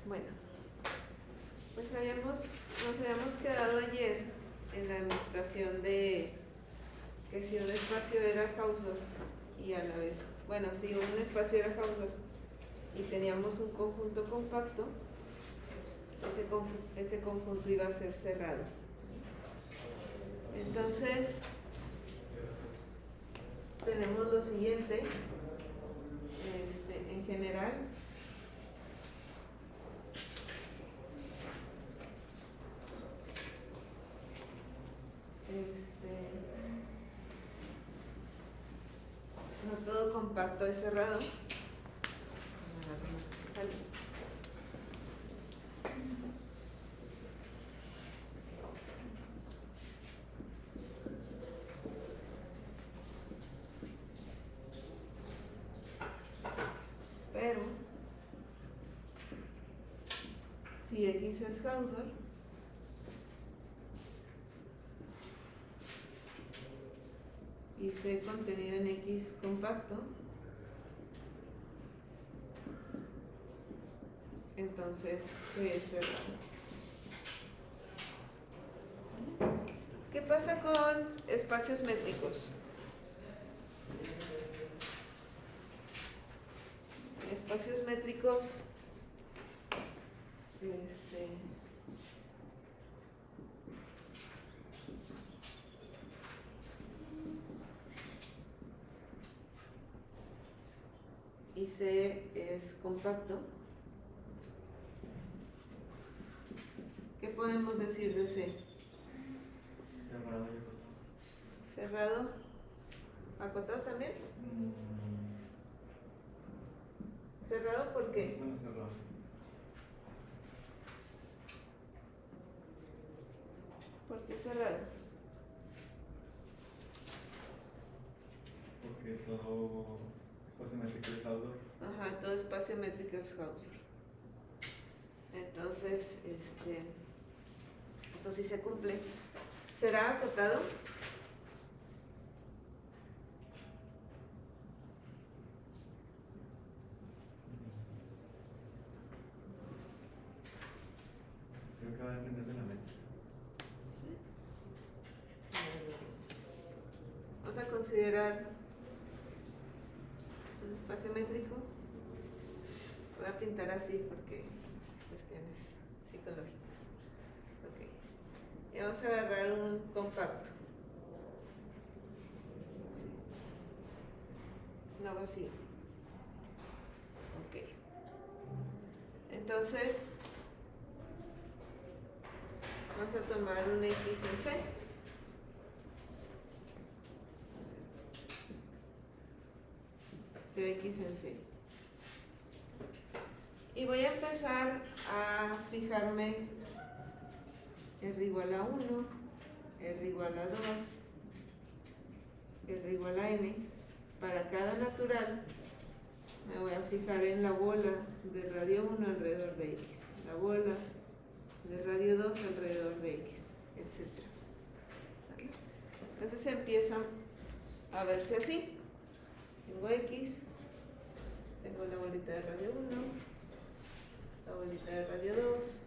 Bueno, pues nos habíamos quedado ayer en la demostración de que si un espacio era Hausdorff y a la vez, bueno, si un espacio era Hausdorff y teníamos un conjunto compacto, ese conjunto iba a ser cerrado. Entonces, tenemos lo siguiente, en general, no todo compacto es cerrado. Pero si X es Hausdorff, y C contenido en X compacto, entonces C es cerrado. ¿Qué pasa con espacios métricos? Espacios métricos, y C es compacto. ¿Qué podemos decir de C? Cerrado. Cerrado. ¿Acotado también? ¿Cerrado por qué? Bueno, cerrado. ¿Por qué cerrado? Porque todo espacio métrico es Hausdorff. Ajá, todo espacio métrico es Hausdorff. Entonces, esto sí se cumple. ¿Será acotado? Creo que va a depender de la métrica. Vamos a considerar un espacio métrico. Voy a pintar así porque cuestiones psicológicas. Ok. Y vamos a agarrar un compacto. Sí. No vacío. Ok. Entonces, vamos a tomar un X en C. Cx en C. Y voy a empezar a fijarme R igual a 1, R igual a 2, R igual a n. Para cada natural me voy a fijar en la bola de radio 1 alrededor de X, la bola de radio 2 alrededor de X, etc. ¿Vale? Entonces empiezan a verse así. Tengo X, tengo la bolita de radio 1, la bolita de radio 2,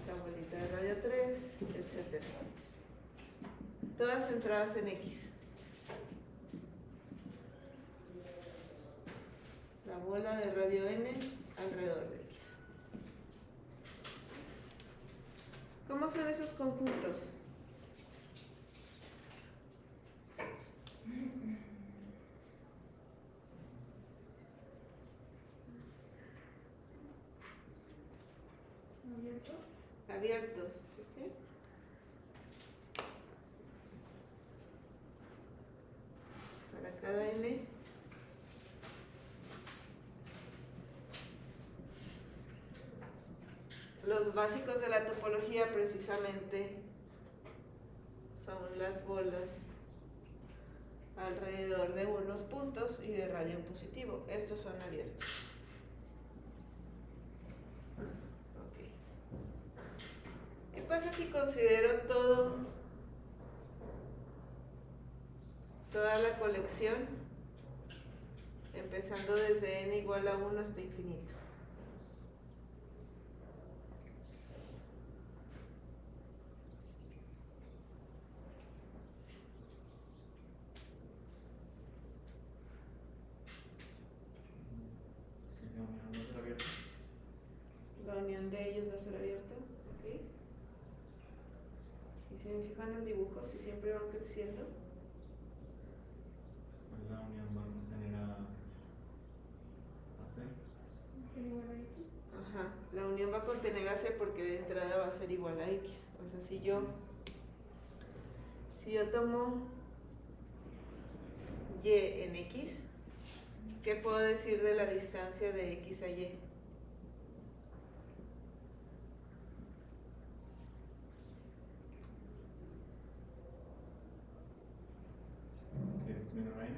la bolita de radio 3, etc. Todas centradas en X. La bola de radio n alrededor de X. ¿Cómo son esos conjuntos? Abiertos. ¿Sí? Para cada n. Los básicos de la topología precisamente son las bolas alrededor de unos puntos y de radio positivo. Estos son abiertos. ¿Qué pasa si considero toda la colección, empezando desde n igual a 1 hasta infinito? Si me fijo en el dibujo, si siempre van creciendo. Pues la unión va a contener a C. Ajá, la unión va a contener a C porque de entrada va a ser igual a X. O sea, si yo tomo Y en X, ¿qué puedo decir de la distancia de X a Y? Que es menor a N.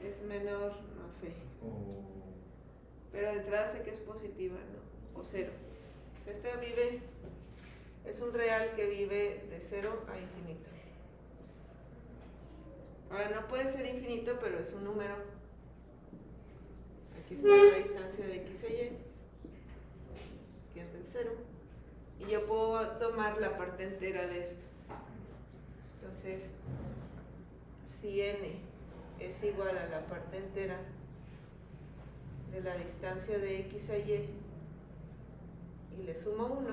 Es menor, no sé. O Pero de entrada sé que es positiva, ¿no? O cero. O sea, esto vive, es un real que vive de 0 a infinito. Ahora no puede ser infinito, pero es un número. Aquí está la distancia de X a Y, que es del 0. Y yo puedo tomar la parte entera de esto. Entonces, si N es igual a la parte entera de la distancia de X a Y y le sumo 1,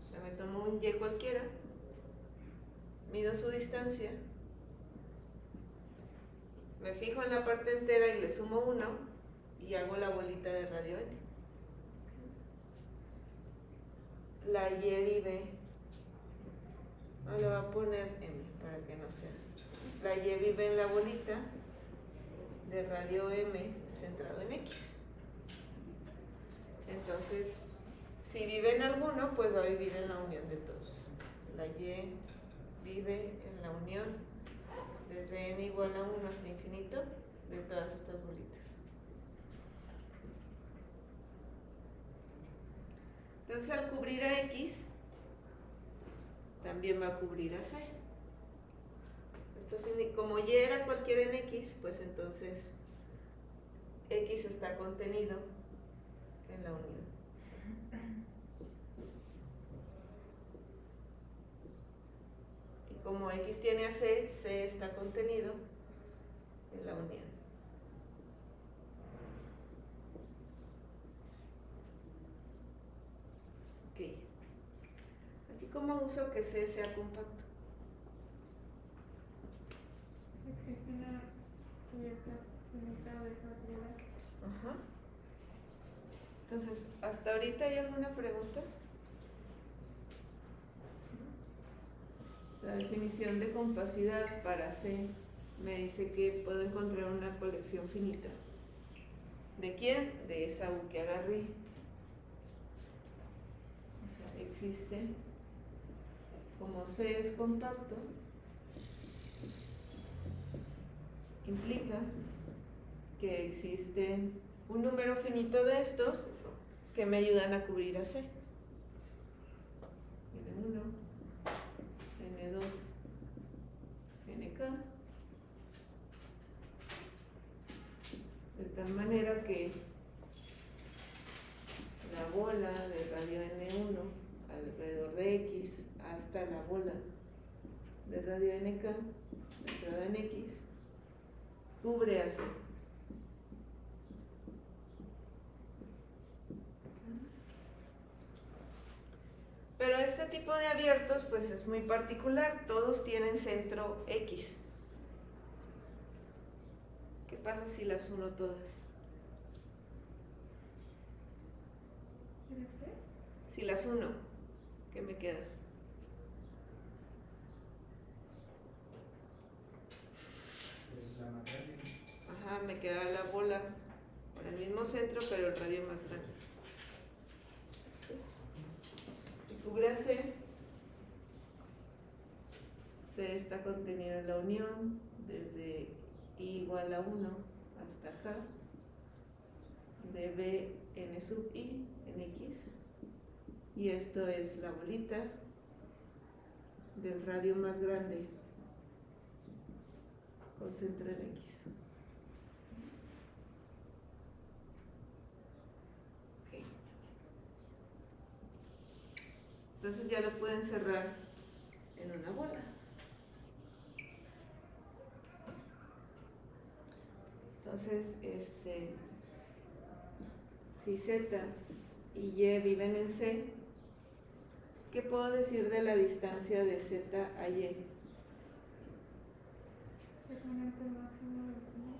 o sea, me tomo un Y cualquiera, mido su distancia, me fijo en la parte entera y le sumo 1 y hago la bolita de radio N. La Y vive, le voy a poner M para que no sea. La Y vive en la bolita de radio M centrado en X. Entonces, si vive en alguno, pues va a vivir en la unión de todos. La Y vive en la unión desde N igual a 1 hasta infinito de todas estas bolitas. Entonces, al cubrir a X, también va a cubrir a C. Esto como Y era cualquiera en X, pues entonces X está contenido en la unión. Y como X tiene a C, C está contenido en la unión. Ok. Aquí como uso que C sea compacto. Existe una cierta limitado de esa propiedad. Ajá. Entonces, ¿hasta ahorita hay alguna pregunta? La definición de compacidad para C me dice que puedo encontrar una colección finita. ¿De quién? De esa U que agarré. O sea, existe, como C es compacto, implica que existe un número finito de estos que me ayudan a cubrir a C. N1, N2, NK. De tal manera que la bola de radio N1 alrededor de X hasta la bola de radio NK centrada en X cubre a C. Pero este tipo de abiertos pues es muy particular, todos tienen centro X. ¿Qué pasa si las uno todas? Si las uno, ¿qué me queda? es la más grande. Ajá, me queda la bola por el mismo centro, pero el radio más grande. Y cubre a C. C está contenido en la unión desde I igual a 1 hasta K de B n sub I en X. Y esto es la bolita del radio más grande con centro en X. Okay. Entonces ya lo pueden cerrar en una bola. Entonces, si Z y Y viven en C, ¿Qué puedo decir de la distancia de Z a Y? Segmento máximo del punto.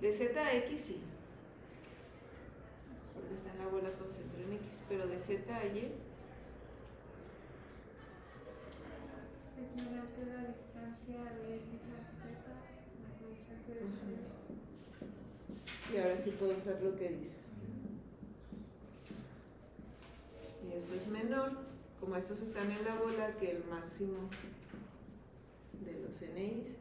De Z a X sí, porque está en la bola con centro en X, pero de Z a Y, Es menor que la distancia de X a Z más la distancia de Z. y ahora sí puedo usar lo que dices. Y esto es menor, como estos están en la bola, que el máximo de los NIs.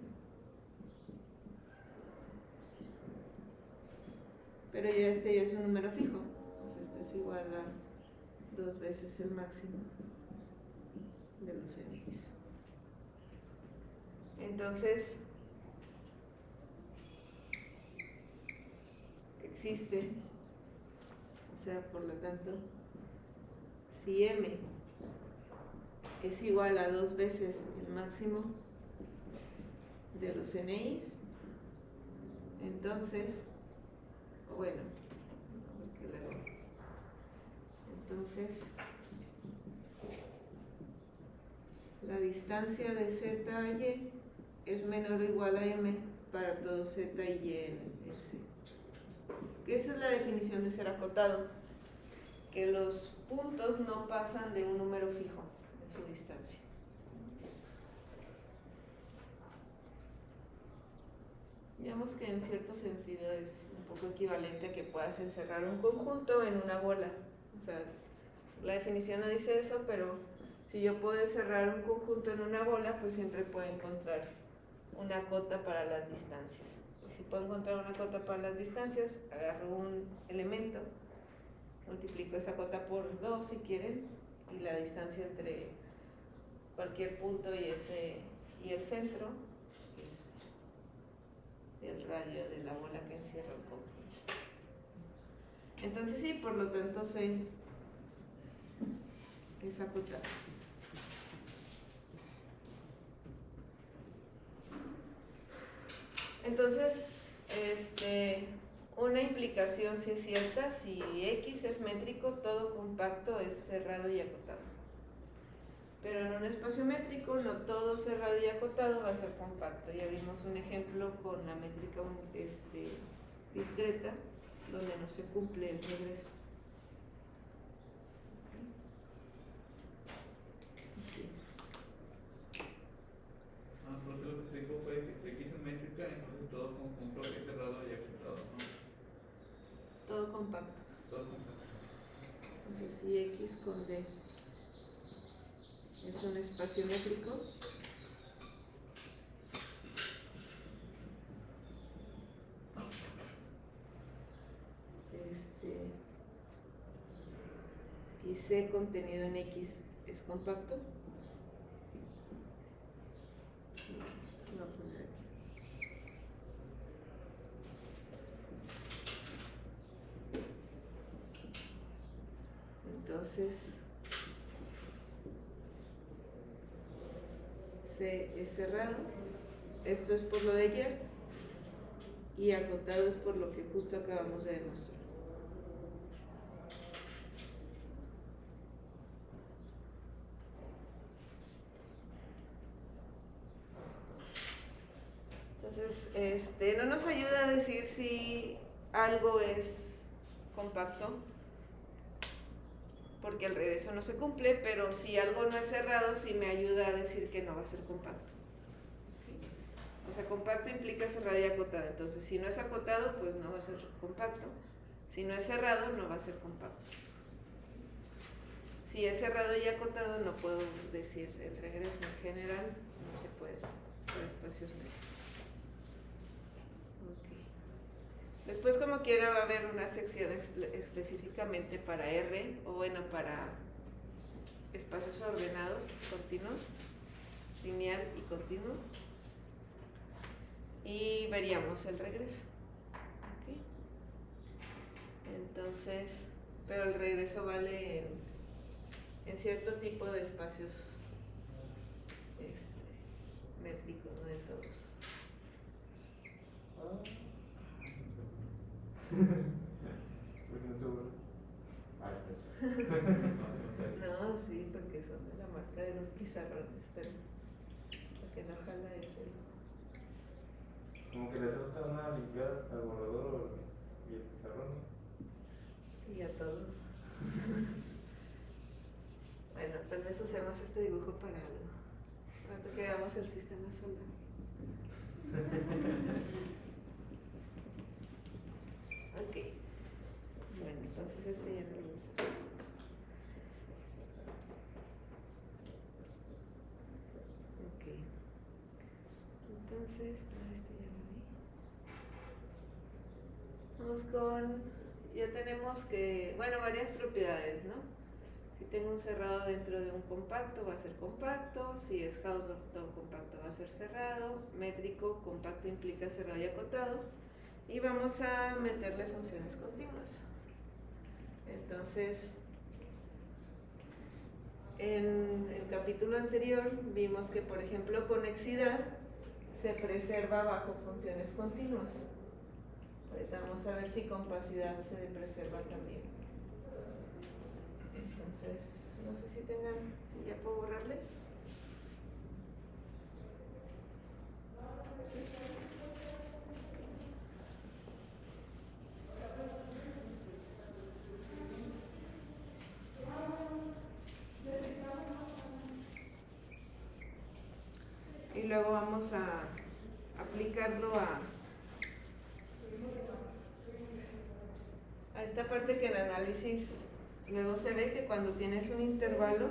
Pero ya este ya es un número fijo, pues esto es igual a 2 veces el máximo de los NX. Entonces, existe, o sea, por lo tanto, si M es igual a 2 veces el máximo de los NIs, entonces, bueno, porque luego, entonces, la distancia de Z a Y es menor o igual a M para todo Z y Y en C. Esa es la definición de ser acotado, que los puntos no pasan de un número fijo en su distancia. Digamos que en cierto sentido es un poco equivalente a que puedas encerrar un conjunto en una bola. O sea, la definición no dice eso, pero si yo puedo encerrar un conjunto en una bola, pues siempre puedo encontrar una cota para las distancias. Y si puedo encontrar una cota para las distancias, agarro un elemento, multiplico esa cota por 2 si quieren, y la distancia entre cualquier punto y el centro es el radio de la bola que encierra el conjunto. Entonces sí, por lo tanto C es acotado. Entonces, una implicación sí es cierta: si X es métrico, todo compacto es cerrado y acotado. Pero en un espacio métrico, no todo cerrado y acotado va a ser compacto. Ya vimos un ejemplo con la métrica discreta, donde no se cumple el regreso. Porque lo que se dijo fue que si X es métrica, entonces todo conjunto es cerrado y acotado, ¿no? Todo compacto. Todo compacto. Entonces, si X con D es un espacio métrico, y C contenido en X es compacto, lo voy a poner aquí. Entonces, C es cerrado, esto es por lo de ayer, y acotado es por lo que justo acabamos de demostrar. Entonces, no nos ayuda a decir si algo es compacto, porque el regreso no se cumple, pero si algo no es cerrado, sí me ayuda a decir que no va a ser compacto. O sea, compacto implica cerrado y acotado. Entonces, si no es acotado, pues no va a ser compacto. Si no es cerrado, no va a ser compacto. Si es cerrado y acotado, no puedo decir el regreso. En general, no se puede para espacios métricos. Después, como quiera, va a haber una sección específicamente para R, o bueno, para espacios ordenados, continuos, lineal y continuo. Y veríamos el regreso. ¿Okay? Entonces, pero el regreso vale en cierto tipo de espacios métricos, no en todos. Bueno, seguro. cerca de los pizarrones, pero lo que no jala es el... Como que le toca una limpiada al borrador y el pizarrón. Y a todo. Bueno, tal vez hacemos este dibujo para algo. Pronto que veamos el sistema solar. Ok. Bueno, entonces este ya no lo vamos a hacer. Ok. Entonces, esto ya lo vi. Vamos con, ya tenemos que, bueno, varias propiedades, ¿no? Si tengo un cerrado dentro de un compacto, va a ser compacto. Si es Hausdorff compacto, va a ser cerrado. Métrico, compacto implica cerrado y acotado. Y vamos a meterle funciones continuas. Entonces, en el capítulo anterior vimos que, por ejemplo, conexidad se preserva bajo funciones continuas. Ahorita vamos a ver si compacidad se preserva también. Entonces, no sé si ya puedo borrarles. Y luego vamos a aplicarlo a esta parte que en análisis luego se ve que cuando tienes un intervalo,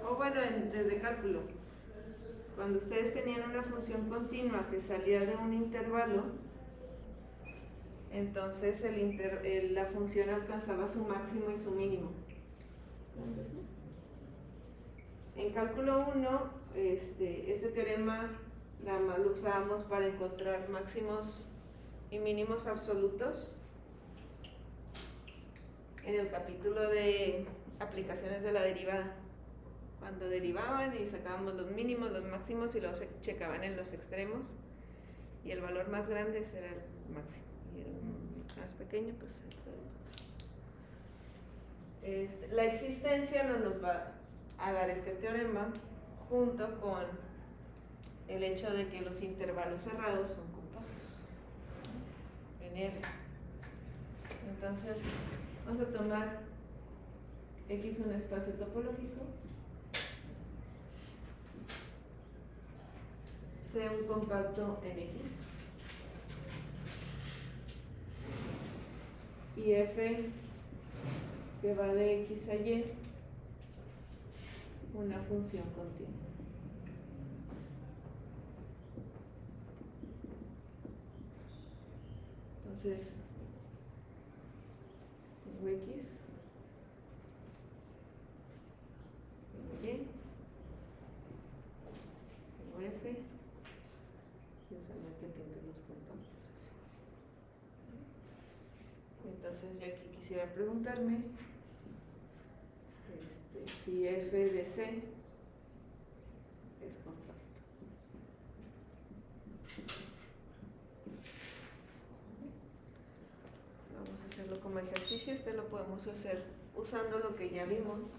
o bueno, desde cálculo, cuando ustedes tenían una función continua que salía de un intervalo, entonces la función alcanzaba su máximo y su mínimo. En cálculo 1, este teorema nada más lo usábamos para encontrar máximos y mínimos absolutos. En el capítulo de aplicaciones de la derivada, cuando derivaban y sacábamos los mínimos, los máximos y los checaban en los extremos, y el valor más grande será el máximo y el más pequeño pues el... La existencia nos va a dar este teorema junto con el hecho de que los intervalos cerrados son compactos en R. Entonces vamos a tomar X un espacio topológico, C un compacto en X y F que va de X a Y una función continua. Entonces tengo X, tengo Y, tengo F, y usualmente pinto los compactos así. Entonces yo aquí quisiera preguntarme si F de C es compacto. Vamos a hacerlo como ejercicio. Lo podemos hacer usando lo que ya vimos.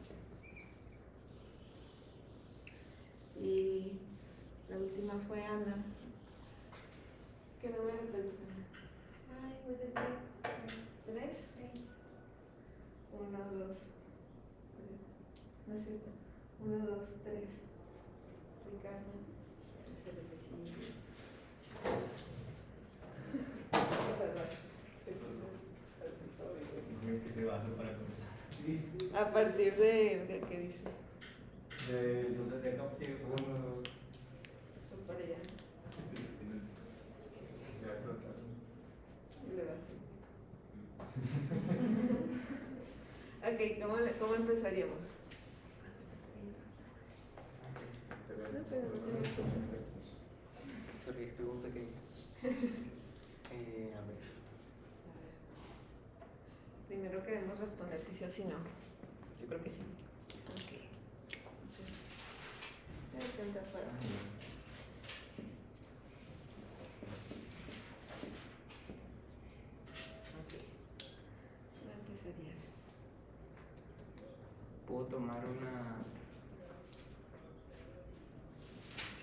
Y la última fue Ana. ¿Qué número te gusta? Ay, pues el 3. ¿3? Sí. 1, 2. No es cierto. 1, 2, 3. Ricardo. Es el elegido. Que te bajo para comenzar. A partir de ¿qué dice? De los de acá, sí, por uno. Fue para allá. Y luego así. Ok, ¿cómo empezaríamos? Sorry, estoy un pequeño. A ver. Primero queremos responder si sí o si no. Yo creo que sí. Ok. Entonces, voy a sentar para aquí. Ok. ¿Cómo empezarías? Puedo tomar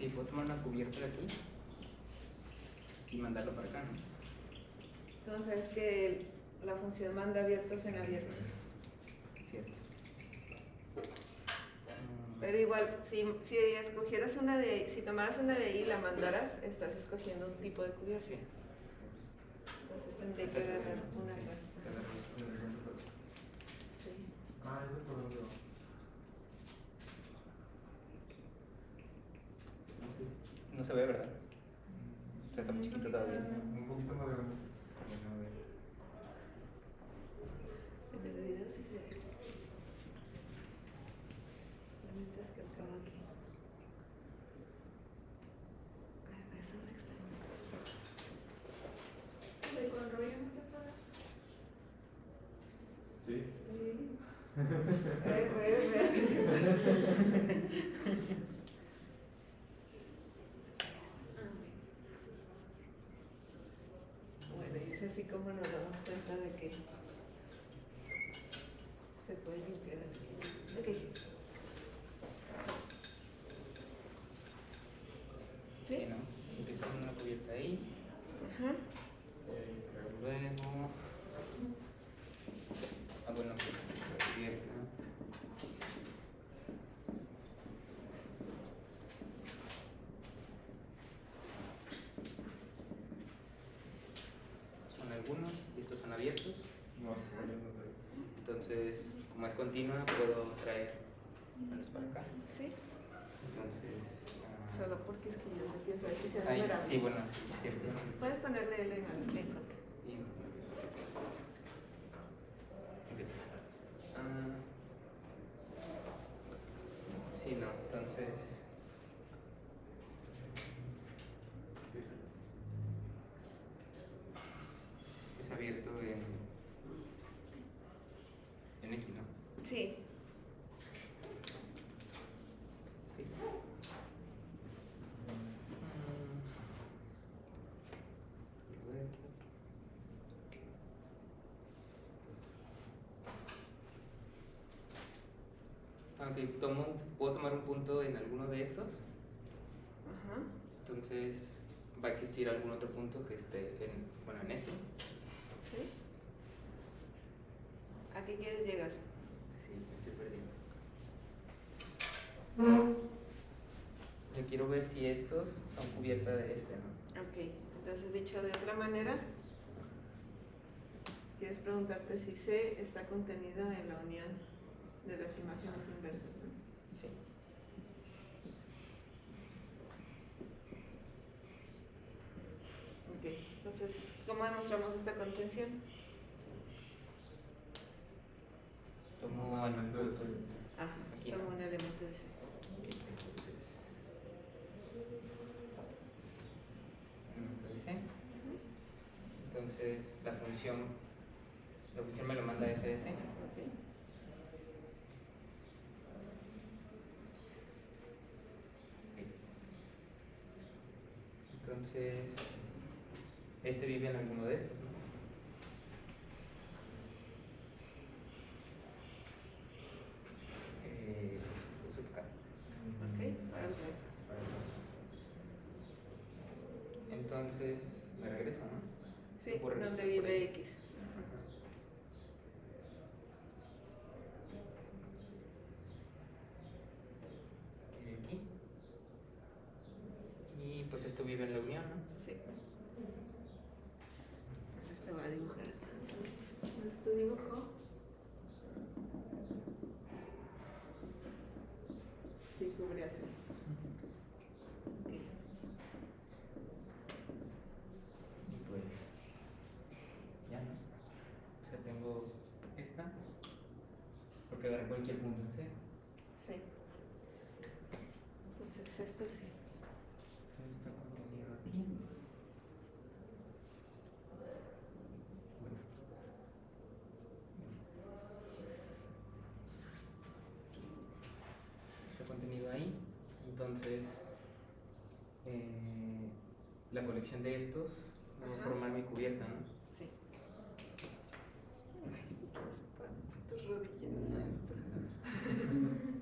Sí, puedo tomar una cubierta de aquí y mandarlo para acá, ¿no? Entonces es que la función manda abiertos en abiertos. Cierto. Pero igual, si escogieras una de, si tomaras una de ahí y la mandaras, estás escogiendo un tipo de cubierta. Sí. Entonces tendría que agarrar una acá. Sí. Ah, eso es por donde va. No se ve, ¿verdad? O sea, está muy chiquito todavía. Un poquito más grande. Bueno, a ver. En el video sí se ve. Mientras que acabo aquí. Ay, voy a hacer un experimento. ¿De con rollo no se puede? Sí. Sí. Voy a ver qué pasa. Bueno, y es así como nos damos cuenta de que se puede limpiar así. Ok. Sí, ¿Sí? ¿no? Empiezo con una cubierta ahí. Ajá. Luego. Ah, bueno, pues la cubierta. Son algunos y estos son abiertos. No, bueno, no sé. Entonces, como es continua, puedo traer menos para acá. Sí. Entonces. Solo porque es que yo sé que saber si se ha ahí, numerado. sí, bueno, sí, cierto. Puedes ponerle L en contra. Y- Ah, sí, no, entonces. Es abierto en X, ¿no? Sí. Sí. Ok, puedo tomar un punto en alguno de estos, Ajá. entonces va a existir algún otro punto que esté en este. ¿Sí? ¿A qué quieres llegar? Sí, me estoy perdiendo. Yo quiero ver si estos son cubierta de este, ¿no? Ok. Entonces, dicho de otra manera, quieres preguntarte si C está contenido en la unión de las imágenes inversas, ¿no? Sí. Ok. Entonces, ¿cómo demostramos esta contención? Tomo un punto. Ajá. Aquí, Como ¿no? un elemento de C. Entonces la función me lo manda f de c. Ok. Entonces este vive en alguno de estos, ¿no? Uso acá. Ok. Perfecto. Entonces me regreso, ¿no? Sí, Por eso, donde por vive ahí. X. Aquí. Y pues esto vive en la unión, ¿no? Sí. Entonces te voy a dibujar. ¿Ves tu dibujo? Sí, cubre así. Ok. Y pues ya, ¿no? O sea, tengo esta, porque agarré cualquier punto en C. Sí. Entonces esto sí. Está contenido aquí. Bueno. Está contenido ahí. Entonces, la colección de estos va a Ajá. formar mi cubierta, ¿no? Sí. Ay, sí, quiero separar tus rodillas. No, no pasa nada.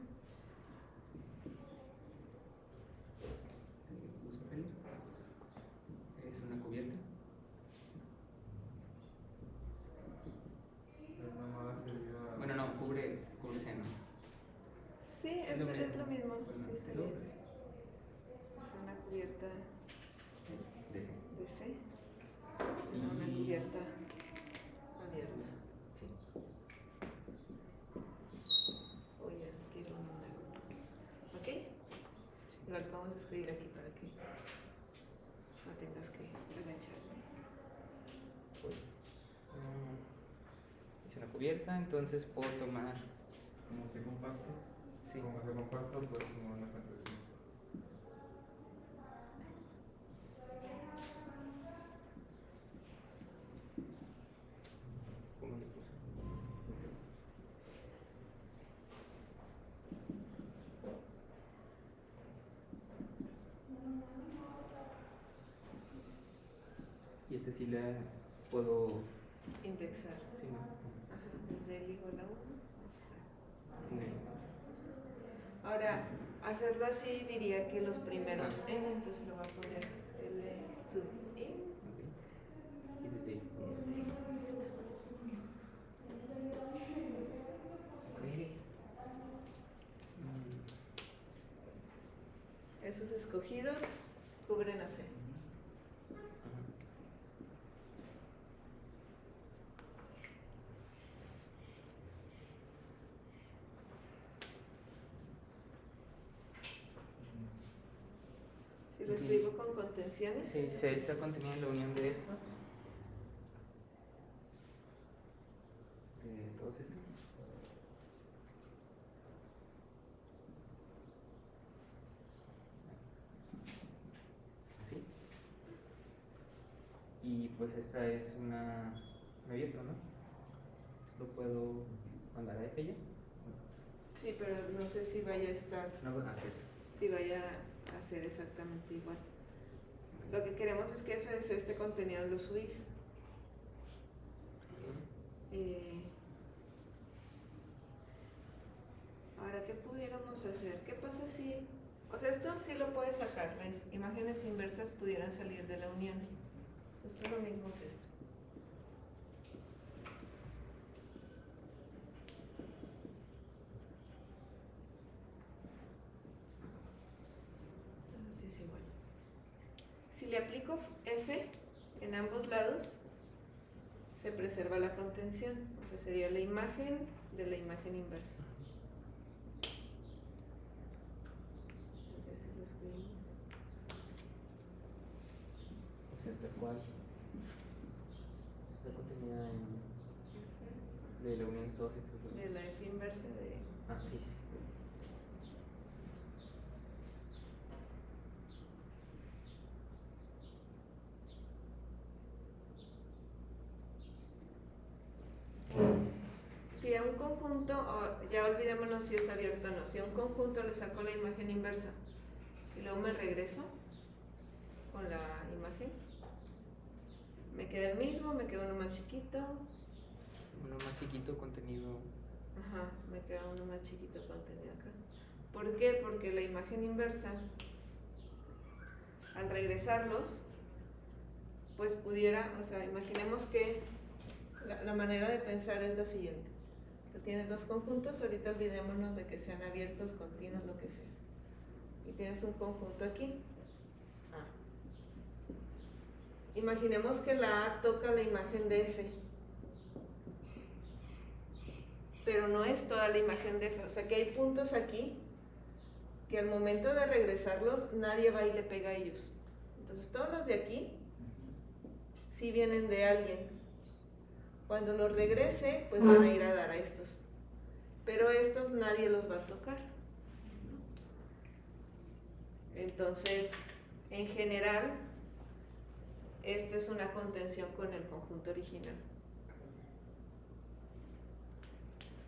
escribir aquí para que no tengas que agacharte. Pues, hice una cubierta, entonces puedo tomar. Como se compacto. Sí. Como se compacto, pues como una fantasía. ¿Cómo le puse? Y este sí la puedo. Indexar. Sí, ¿no? Ajá, desde el igual a 1 hasta. Muy bien. Ahora, hacerlo así diría que los primeros n, entonces lo va a poner tele sub in. Ok. Y desde ahí. Ahí está. Ok. Esos escogidos cubren a C. Ajá. Si lo escribo con contenciones. Sí, se está contenida la unión de esto. De todos estos. Así. Y pues esta es una abierto, ¿no? Lo puedo mandar a F ya. Sí, pero no sé si vaya a estar, No, cierto. si vaya a ser exactamente igual. Lo que queremos es que f de c esté contenido en los UIs. Ahora, ¿qué pudiéramos hacer? ¿Qué pasa si...? O sea, esto sí lo puedes sacar. Las imágenes inversas pudieran salir de la unión. Esto es lo mismo que esto. Así es igual. Si le aplico f en ambos lados, se preserva la contención. O sea, sería la imagen de la imagen inversa. A ver si lo escribo. O sea, tal cual. Está contenida en. De la unión de todos estos. De la f inversa de... Ah, sí, sí. Si a un conjunto, ya olvidémonos si es abierto o no, si a un conjunto le saco la imagen inversa y luego me regreso con la imagen, me queda el mismo, me queda uno más chiquito. Uno más chiquito, contenido. Ajá, me queda uno más chiquito contenido acá. ¿Por qué? Porque la imagen inversa, al regresarlos, pues pudiera, o sea, imaginemos que la manera de pensar es la siguiente. O sea, tienes dos conjuntos, ahorita olvidémonos de que sean abiertos, continuos, lo que sea. Y tienes un conjunto aquí. A. Imaginemos que la A toca la imagen de F. Pero no es toda la imagen de F. O sea que hay puntos aquí que al momento de regresarlos nadie va y le pega a ellos. Entonces todos los de aquí sí vienen de alguien. Cuando los regrese, pues van a ir a dar a estos. Pero estos nadie los va a tocar. Entonces, en general, esto es una contención con el conjunto original.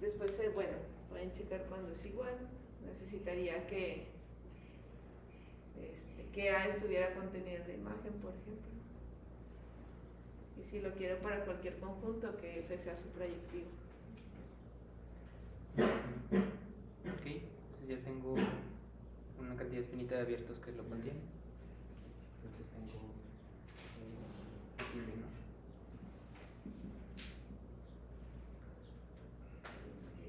Después, bueno, pueden checar cuando es igual. Necesitaría que A estuviera contenida en la imagen, por ejemplo. Y si lo quiero para cualquier conjunto, que F sea su proyectivo. Ok, entonces ya tengo una cantidad finita de abiertos que lo contienen. Entonces tengo aquí, ¿no?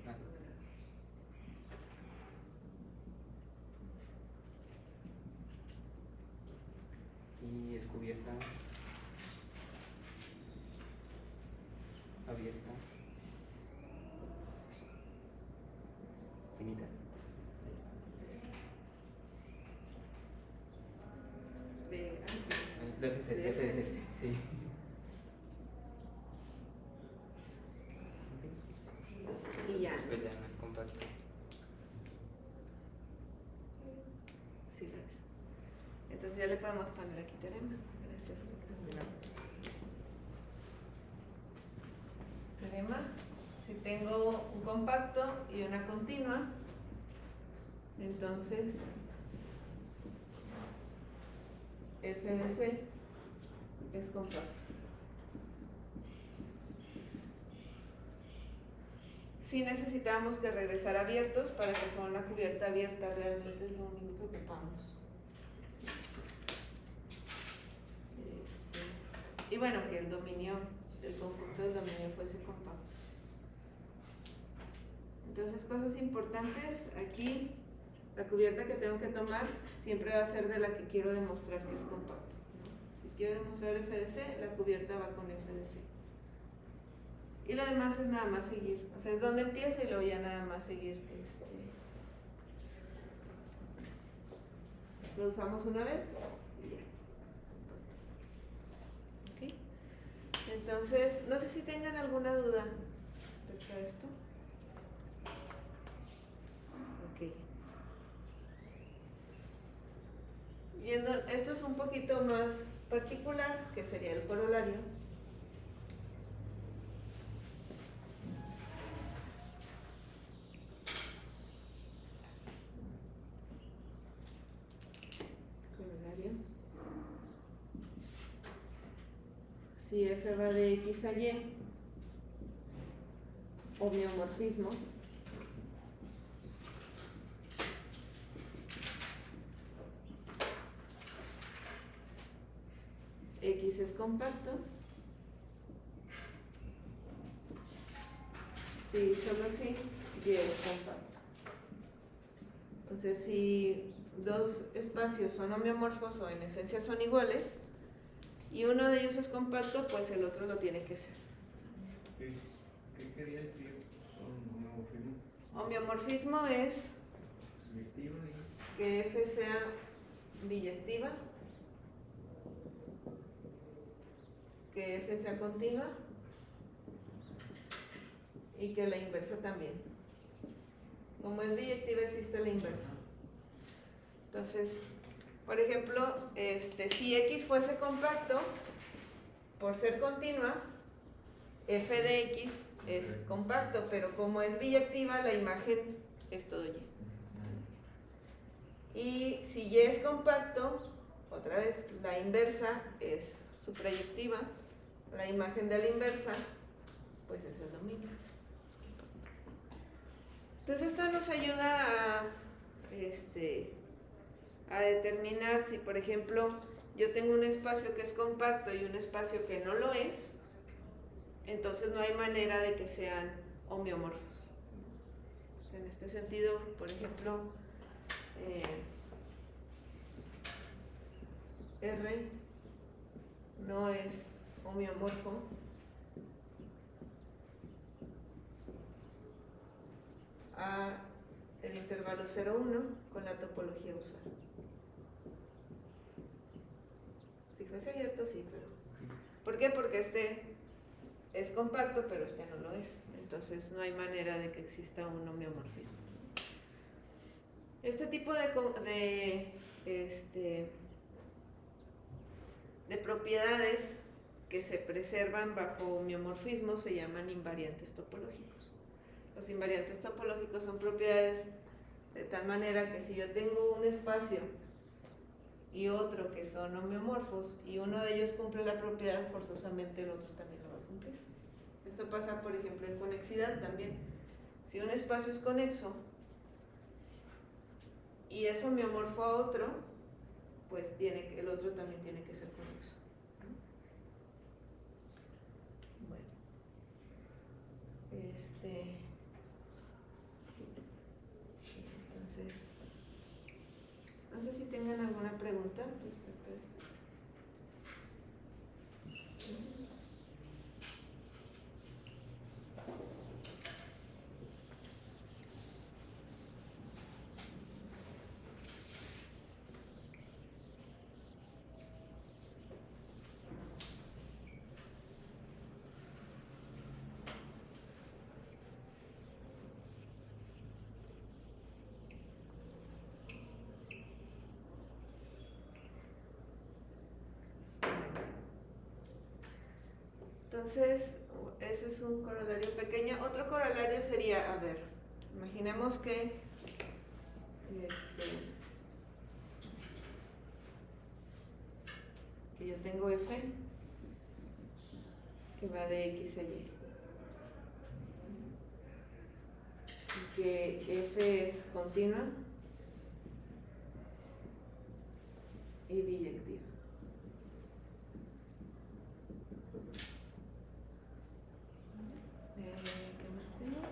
Ah. Y es cubierta, abierta, finita. FDC, sí. Y ya. Pues ya no es compacto. Sí, gracias. Entonces ya le podemos poner aquí teorema. Gracias. Teorema. Si tengo un compacto y una continua, entonces f de c es compacto. Sí necesitamos que regresar abiertos para que con una cubierta abierta realmente es lo único que ocupamos. Y bueno, que el dominio, el conjunto del dominio fuese compacto. Entonces, cosas importantes aquí, la cubierta que tengo que tomar siempre va a ser de la que quiero demostrar que es compacto, ¿no? Si quiero demostrar f de c, la cubierta va con f de c. Y lo demás es nada más seguir, o sea, es donde empieza y luego ya nada más seguir. Lo usamos una vez y ya. ¿Ok? Entonces, no sé si tengan alguna duda respecto a esto. Ok. Viendo, esto es un poquito más particular, que sería el corolario. Si f va de x a y, homeomorfismo, x es compacto, si solo si y es compacto. Entonces, si dos espacios son homeomorfos o en esencia son iguales, y uno de ellos es compacto, pues el otro lo tiene que ser. ¿Qué quería decir con homeomorfismo? Homeomorfismo es Biyectiva que f sea biyectiva, que f sea continua y que la inversa también. Como es biyectiva, existe la inversa. Entonces, por ejemplo, si x fuese compacto, por ser continua, f de x es compacto, pero como es biyectiva, la imagen es todo y. Y si y es compacto, otra vez, la inversa es su proyectiva, la imagen de la inversa, pues es el dominio. Entonces esto nos ayuda a determinar si, por ejemplo, yo tengo un espacio que es compacto y un espacio que no lo es, entonces no hay manera de que sean homeomorfos. O sea, en este sentido, por ejemplo, R no es homeomorfo a el intervalo 0,1 con la topología usada. Si fuese abierto, sí, pero... ¿Por qué? Porque este es compacto, pero este no lo es. Entonces no hay manera de que exista un homeomorfismo. Este tipo de propiedades que se preservan bajo homeomorfismo se llaman invariantes topológicos. Los invariantes topológicos son propiedades de tal manera que si yo tengo un espacio y otro que son homeomorfos y uno de ellos cumple la propiedad, forzosamente el otro también lo va a cumplir. Esto pasa, por ejemplo, en conexidad también. Si un espacio es conexo y es homeomorfo a otro, pues el otro también tiene que ser conexo. Bueno, entonces, no sé si tengan alguna pregunta respecto a esto. Entonces, ese es un corolario pequeño. Otro corolario sería, a ver, imaginemos que que yo tengo f que va de x a y. Y que f es continua y biyectiva. ¿Qué más tengo?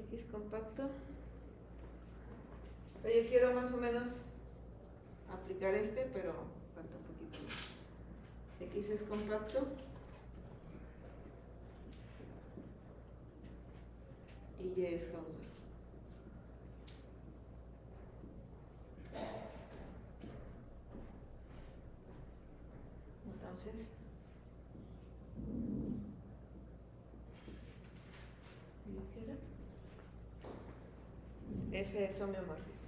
X compacto. O sea, yo quiero más o menos aplicar pero falta un poquito más. X es compacto y Y es Hausdorff. Entonces, ¿qué era? F es homeomorfismo.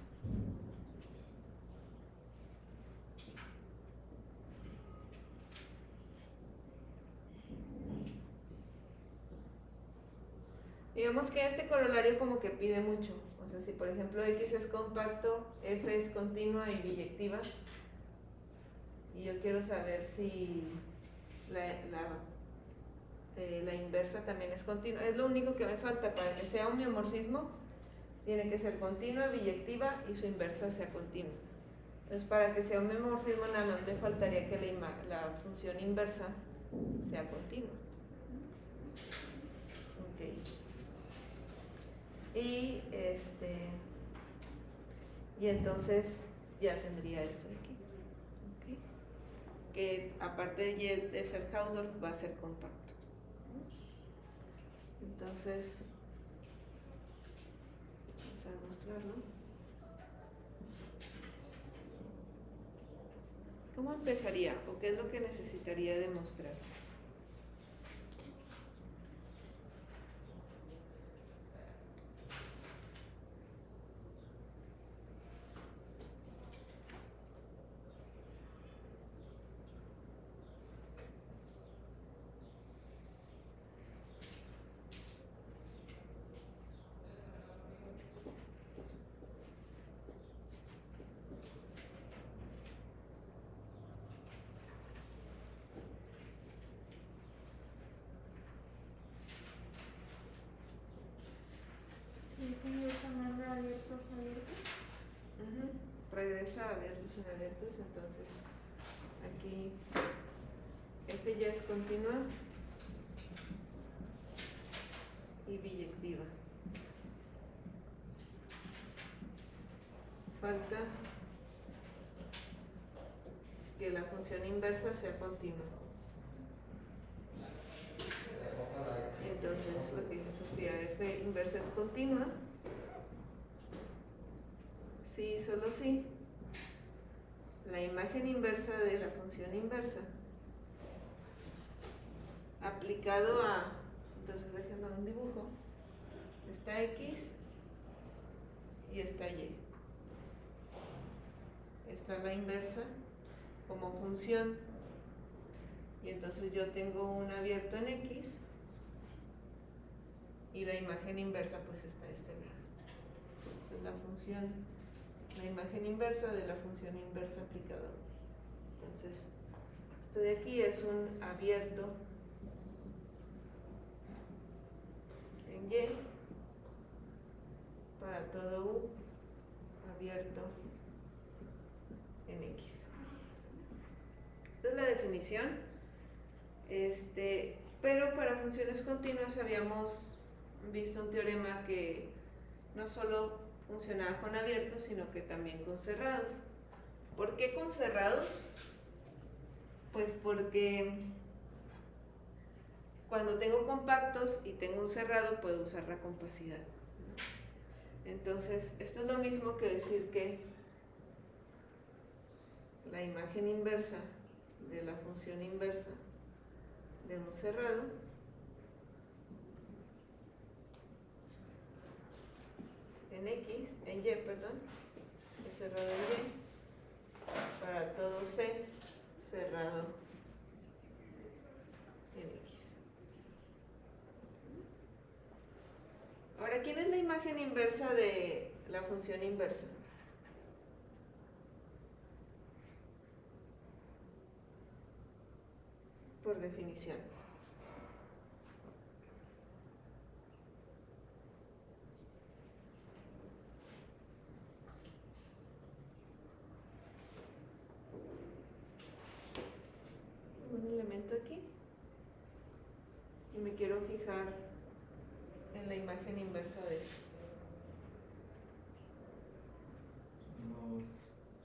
Digamos que este corolario como que pide mucho. O sea, si por ejemplo X es compacto, F es continua y biyectiva, y yo quiero saber si la inversa también es continua. Es lo único que me falta para que sea homeomorfismo. Tiene que ser continua, biyectiva y su inversa sea continua. Entonces, para que sea homeomorfismo, nada más me faltaría que la función inversa sea continua. Okay. Y entonces ya tendría esto de aquí. Okay. Que aparte de ser Hausdorff, va a ser compacto. Entonces, vamos a mostrarlo. ¿Cómo empezaría? ¿O qué es lo que necesitaría demostrar? Regresa a abiertos sin abiertos, entonces aquí F ya es continua y biyectiva. Falta que la función inversa sea continua. Entonces, lo que dice Sofía, F inversa es continua. Sí, solo sí. La imagen inversa de la función inversa aplicado a, entonces déjenme un dibujo, está X y está Y. Está la inversa como función y entonces yo tengo un abierto en X y la imagen inversa pues está a este lado. Esa es la función, la imagen inversa de la función inversa aplicada. Entonces, esto de aquí es un abierto en Y para todo U abierto en X. Esta es la definición. Pero para funciones continuas habíamos visto un teorema que no solo funcionaba con abiertos, sino que también con cerrados. ¿Por qué con cerrados? Pues porque cuando tengo compactos y tengo un cerrado, puedo usar la compacidad. Entonces, esto es lo mismo que decir que la imagen inversa de la función inversa de un cerrado en Y, perdón, es cerrado en Y, para todo C cerrado ¿Para quién es la imagen inversa de la función inversa? Por definición. Un elemento aquí y me quiero fijar en la imagen inversa de esto.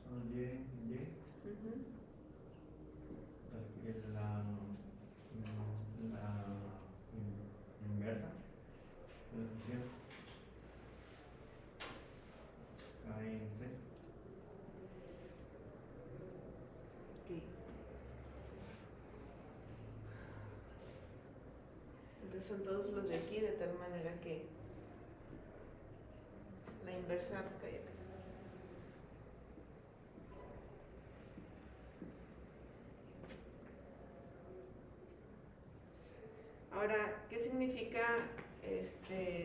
Son Y, Ujú. la inversa de la función cae en C. Ok. Entonces son todos los de aquí de tal manera que la inversa cae acá. Ahora, ¿qué significa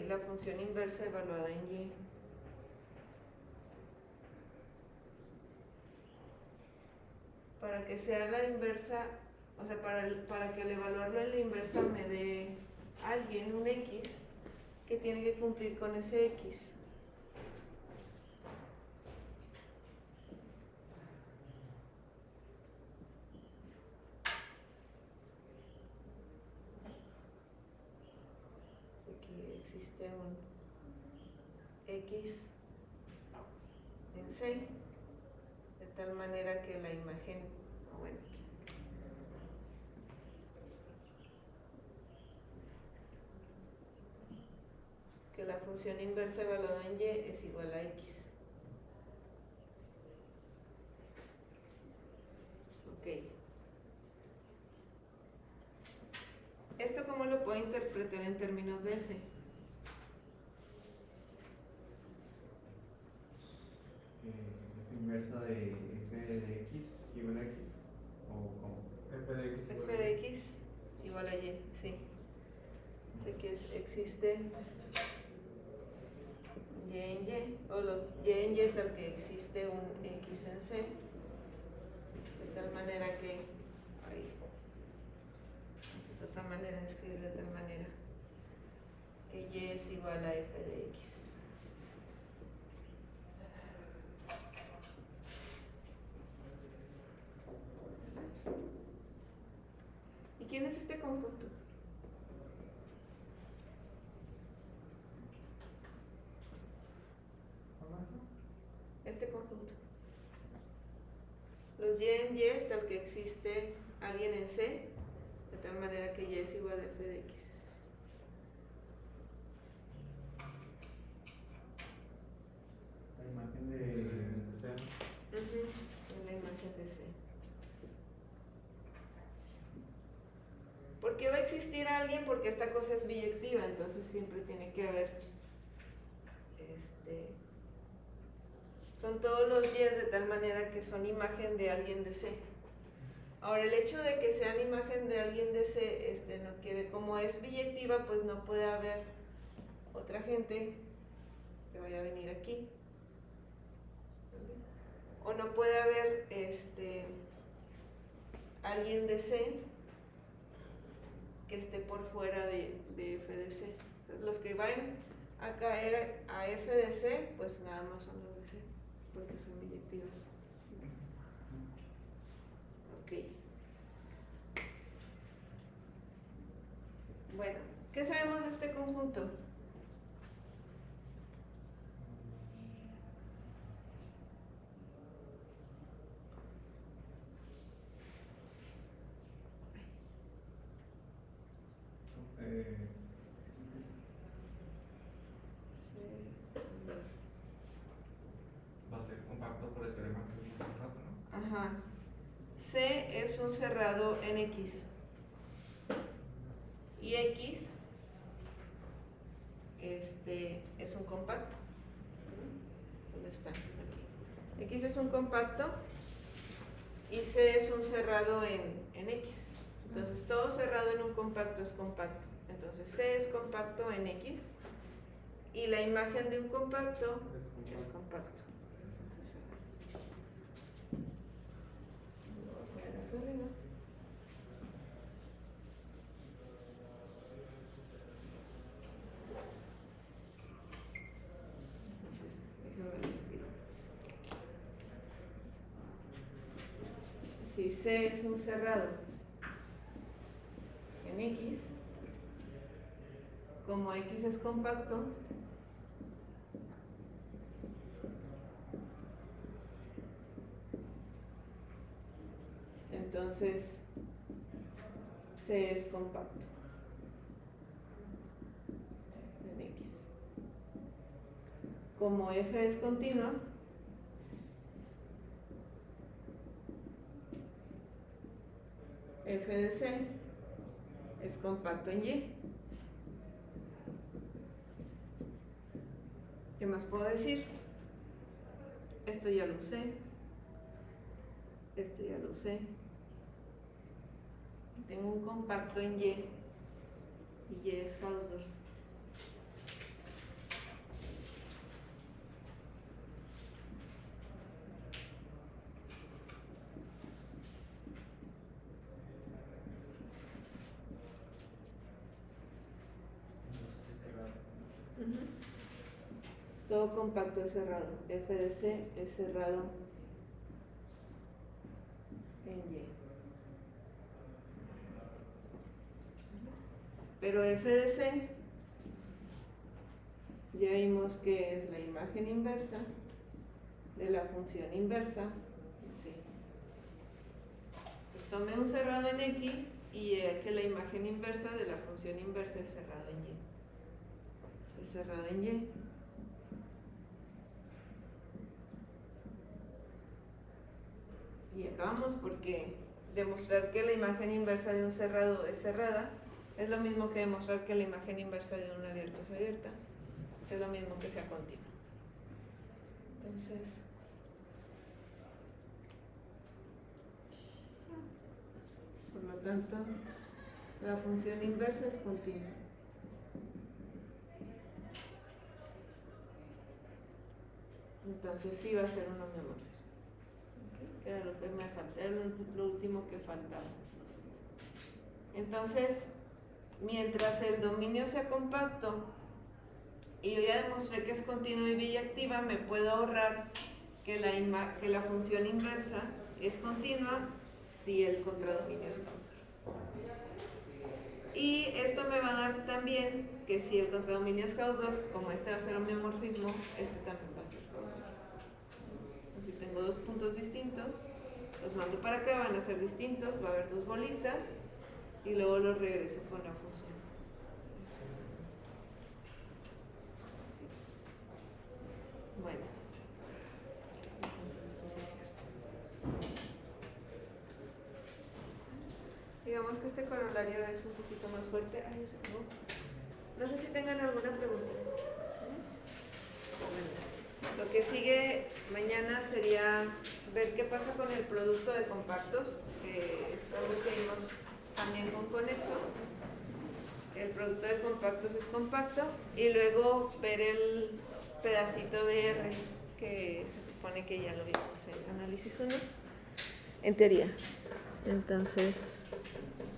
la función inversa evaluada en Y? Para que sea la inversa, o sea, para que al evaluarlo en la inversa me dé alguien un X, que tiene que cumplir con ese X. Aquí existe un X en C, de tal manera que la imagen, bueno, que la función inversa evaluada en Y es igual a X. Ok. ¿Esto cómo lo puedo interpretar en términos de F? Inversa de F de X igual a X, o cómo. F de X igual F a de Y. X igual a Y, sí. Sé que existe Y en Y, o los Y en Y tal que existe un X en C, de tal manera que, esa es otra manera de escribir, de tal manera que Y es igual a F de X. ¿Y quién es este conjunto? Este conjunto. Los Y en Y, tal que existe alguien en C, de tal manera que Y es igual a F de X. La imagen de En la imagen de C. ¿Por qué va a existir alguien? Porque esta cosa es biyectiva, entonces siempre tiene que haber son todos los Y de tal manera que son imagen de alguien de C. Ahora, el hecho de que sean imagen de alguien de C no quiere, como es biyectiva, pues no puede haber otra gente que vaya a venir aquí. O no puede haber alguien de C que esté por fuera de F de C. Entonces, los que van a caer a F de C, pues nada más son los de C, porque son biyectivas. Ok. Bueno, ¿qué sabemos de este conjunto? Va a ser compacto por el teorema que vimos hace rato, ¿no? Ajá. C es un cerrado en X. Y X es un compacto. ¿Dónde está? Aquí. X es un compacto y C es un cerrado en X. Entonces todo cerrado en un compacto es compacto. Entonces C es compacto en X y la imagen de un compacto es Es compacto. Entonces, lo voy a poner acá arriba. Entonces, déjenme lo escribo. Si C es un cerrado en X, como X es compacto, entonces C es compacto en X. Como F es continua, F de C es compacto en Y. ¿Qué más puedo decir? Esto ya lo sé. Esto ya lo sé. Tengo un compacto en Y. Y Y es Hausdorff. Todo compacto es cerrado. F de C es cerrado en Y. Pero F de C, ya vimos que es la imagen inversa de la función inversa en C. Entonces tomé un cerrado en X y que la imagen inversa de la función inversa es cerrado en Y. Es cerrado en Y. Y acabamos porque demostrar que la imagen inversa de un cerrado es cerrada es lo mismo que demostrar que la imagen inversa de un abierto es abierta. Es lo mismo que sea continua. Entonces, por lo tanto, la función inversa es continua. Entonces sí va a ser un homeomorfismo. ¿Okay? Que era lo que me faltaba, era lo último que faltaba. Entonces, mientras el dominio sea compacto y yo ya demostré que es continua y biyactiva, me puedo ahorrar que la función inversa es continua si el contradominio es causal. Y esto me va a dar también que si el contradominio es causal, como este va a ser homeomorfismo, este también va a ser causal. Si tengo dos puntos distintos, los mando para acá, van a ser distintos, va a haber dos bolitas y luego los regreso con la función. Bueno, entonces esto sí es cierto. Digamos que este corolario es un poquito más fuerte. Ay, se acabó. No sé si tengan alguna pregunta. Bueno, lo que sigue mañana sería ver qué pasa con el producto de compactos, que es algo que vimos también con conexos. El producto de compactos es compacto y luego ver el pedacito de R que se supone que ya lo vimos en análisis 1 en teoría. Entonces